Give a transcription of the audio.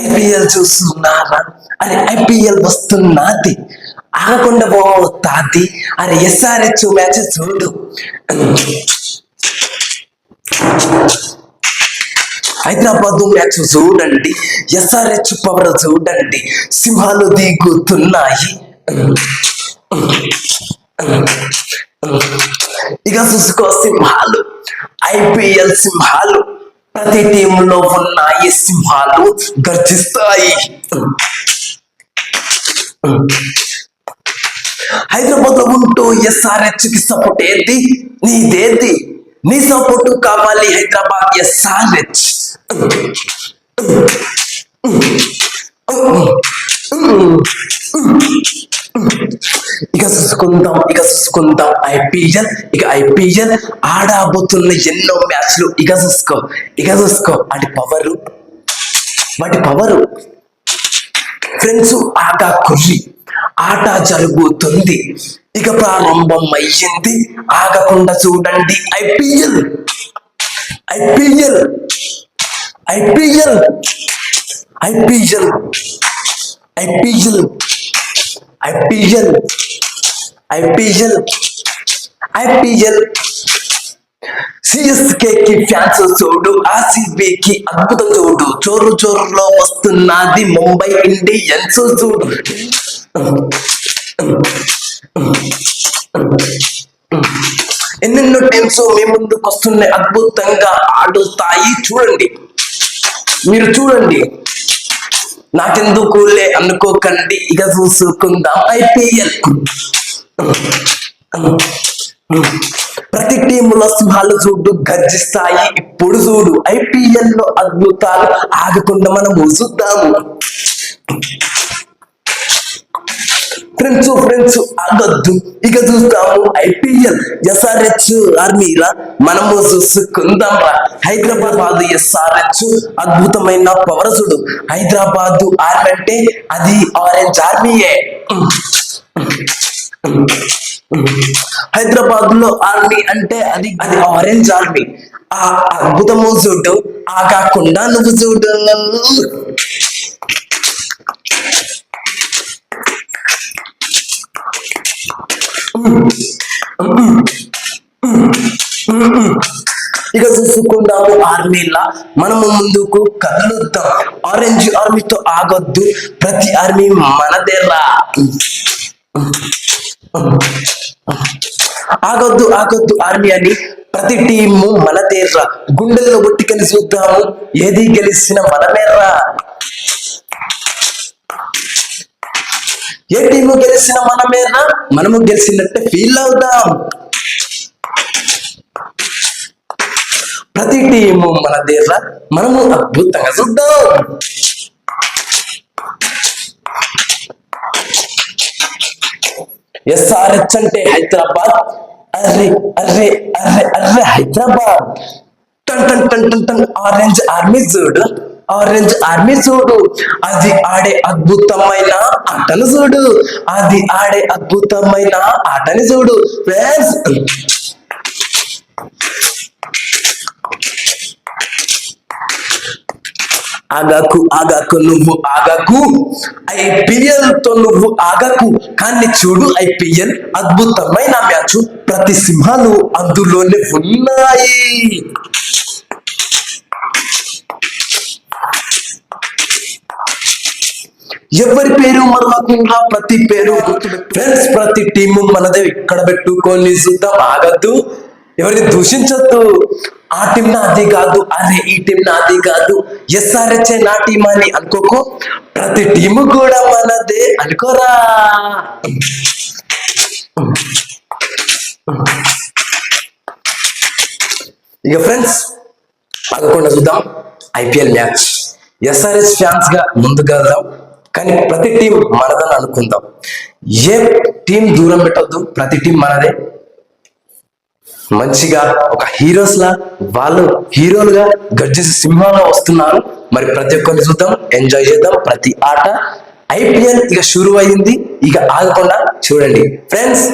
IPL చూస్తున్నారా? అరే IPL వస్తున్నది, ఆగకుండా పోతాది. అరే ఎస్ఆర్హెచ్ మ్యాచ్ చూడు. హైదరాబాద్ మ్యాచ్ చూడండి, ఎస్ఆర్హెచ్ పవర్ చూడండి. సింహాలు దిగుతున్నాయి. ఇక చూసుకో సింహాలు, ఐపీఎల్ సింహాలు. ప్రతి టీంలో ఉన్నాయి సింహాలు, గర్జిస్తాయి. హైదరాబాద్ లో ఉంటూ ఎస్ఆర్హెచ్ కి సపోర్ట్ ఏది? నీదేది? నీ సపోర్టు కావాలి హైదరాబాద్ ఎస్ఆర్హెచ్. ఇక చూసుకుందాం ఐపీఎల్. ఇక ఐపీఎల్ ఆడబోతున్న ఎన్నో మ్యాచ్లు. ఇక చూసుకో వాటి పవరు ఫ్రెండ్స్. ఆగా కుర్రి ఆట జరుగుతుంది, ఇక ప్రారంభం అయ్యింది. ఆగకుండా చూడండి IPL. IPL IPL IPL IPL IPL IPL IPL సిఎస్కేకి ఫ్యాన్స్ చూడు, ఆర్సీబీకి అద్భుతం చూడు. చోరులో వస్తున్నది ముంబై ఇండియన్స్ చూడు. ఎన్నెన్నో టీమ్స్ మీ ముందుకు వస్తున్నాయి, అద్భుతంగా ఆడుతాయి. చూడండి, మీరు చూడండి, నాకెందుకులే అనుకోకండి. ఇక చూసుకుందాం ఐపీఎల్. ప్రతి టీములో సింహాలు చూడు, గర్జిస్తాయి. ఇప్పుడు చూడు ఐపీఎల్ లో అద్భుతాలు ఆగకుండా మనం చూద్దాము. ఫ్రెండ్స్ ఆగొద్దు, ఇక చూస్తాము ఐపీఎల్. ఎస్ఆర్హెచ్ ఆర్మీలా మనము చూసుకుందాం. హైదరాబాద్ ఎస్ఆర్హెచ్ అద్భుతమైన పవర్ చూడు. హైదరాబాద్ ఆర్మీ అంటే అది ఆరెంజ్ ఆర్మీయే. హైదరాబాద్ లో ఆర్మీ అంటే అది ఆరెంజ్ ఆర్మీ. ఆ అద్భుతము చూడు, ఆగకుండా నువ్వు చూడు. ఇక చూసుకుందాము ఆర్మీలా మనము ముందుకు కదులుద్దాం. ఆరెంజ్ ఆర్మీతో ఆగొద్దు, ప్రతి ఆర్మీ మనదేరా. ఆగొద్దు ఆర్మీ అని ప్రతి టీము మనదేరా. గుండెల్లో ఒట్టికని చూద్దాము, ఏది గెలిచిన మనమేరా. ఏ టీము గెలిచిన మనమేనా, మనము గెలిచినట్టే ఫీల్ అవుదాం. ప్రతి టీము మనదేరా, మనము అద్భుతంగా చూద్దాం. ఎస్ఆర్హెచ్ అంటే హైదరాబాద్. అర్రే అర్రే అర్రే అర్రే హైదరాబాద్. టన్ టన్ టన్ టన్ టన్ ఆరెంజ్ ఆర్మీ చూడు, ఆరెంజ్ ఆర్మీ చూడు. అది ఆడే అద్భుతమైన ఆటను చూడు, అది ఆడే అద్భుతమైన ఆటని చూడు. ఫ్రెండ్స్ ఆగకు నువ్వు ఆగకు. ఐపీఎల్ తో నువ్వు ఆగకు, కానీ చూడు ఐపీఎల్ అద్భుతమైన మ్యాచ్. ప్రతి సింహాలు అందులోనే ఉన్నాయి. ఎవరి పేరు మరవకుండా ప్రతి పేరు ఫ్రెండ్స్. ప్రతి టీము మనదే, ఇక్కడ పెట్టుకొని చూద్దాం. ఆగద్దు, ఎవరిని దూషించద్దు. ఆ టీం నాది కాదు, అరే ఈ టీం నాది కాదు, ఎస్ఆర్హెచ్ నా టీం అని అనుకోకు. ప్రతి టీము కూడా మనదే అనుకోరా. ఇక ఫ్రెండ్స్ ఆగకుండా చూద్దాం ఐపీఎల్ మ్యాచ్. ఎస్ఆర్హెచ్ ఫ్యాన్స్ గా ముందుకు వెళ్దాం, కానీ ప్రతి టీం మనదని అనుకుందాం. ఏ టీం దూరం పెట్టద్దు, ప్రతి టీం మనదే. మంచిగా ఒక హీరోస్ లా వాళ్ళు హీరోలుగా గర్జించి సింహాలు వస్తున్నారు. మరి ప్రతి ఒక్కరిని చూద్దాం, ఎంజాయ్ చేద్దాం ప్రతి ఆట. ఐపీఎల్ ఇక షురు అయింది, ఇక ఆగకుండా చూడండి ఫ్రెండ్స్.